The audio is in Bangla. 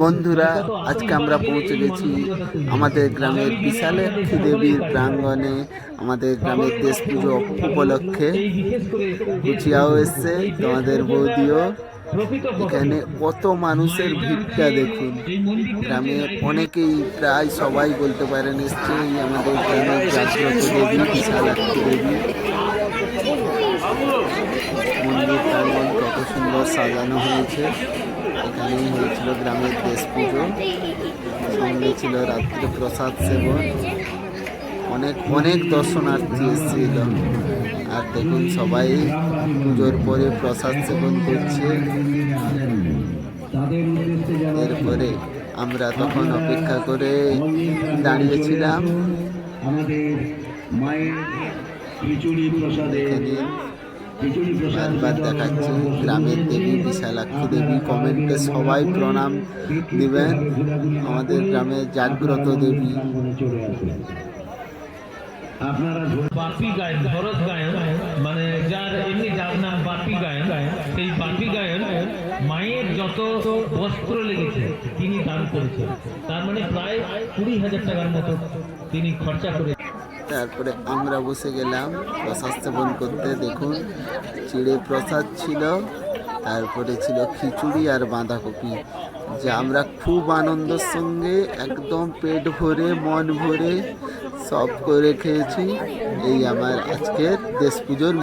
বন্ধুরা, আজকে আমরা পৌঁছে গেছি আমাদের গ্রামের বিশালাক্ষী দেবীর প্রাঙ্গণে। আমাদের গ্রামের দেশ পুজো উপলক্ষে গুছিয়াও এসছে, তোমাদের বৌদিও। এখানে কত মানুষের ভিড়টা দেখুন। গ্রামের অনেকেই, প্রায় সবাই বলতে পারেন, এসছে এই আমাদের গ্রামের জাগ্রত দেবী বিশালাক্ষী দেবী মন্দির প্রাঙ্গণ। কত সুন্দর সাজানো হয়েছে। এখানেই হয়েছিল গ্রামের দেশ পুজো, সঙ্গে ছিল রাত্রে প্রসাদ সেবন। অনেক অনেক দর্শনার্থী এসেছিল। আর দেখুন, সবাই পুজোর পরে প্রসাদ সেবন করছে। এরপরে আমরা তখন অপেক্ষা করে দাঁড়িয়েছিলাম। এখানে বারবার দেখাচ্ছি গ্রামের দেবী বিশালাক্ষী দেবী। কমেন্টে সবাই প্রণাম দিবেন আমাদের গ্রামের জাগ্রত দেবী। বাপি গায়ন, ভরত গায়ন, মানে যার এমনি যার নাম বাপি গায়ন, সেই বাপি গায়ন মায়ের যত বস্ত্র লেগেছে তিনি দান করেছেন। তার মানে প্রায় 20,000 টাকার মতো তিনি খরচা করে। তারপরে আমরা বসে গেলাম প্রসাদ সেবন করতে। দেখুন, চিড়ে প্রসাদ ছিল, তারপরে ছিল খিচুড়ি আর বাঁধাকপি, যা আমরা খুব আনন্দের সঙ্গে একদম পেট ভরে মন ভরে সব করে খেয়েছি। এই আমার আজকের দেশ পুজোর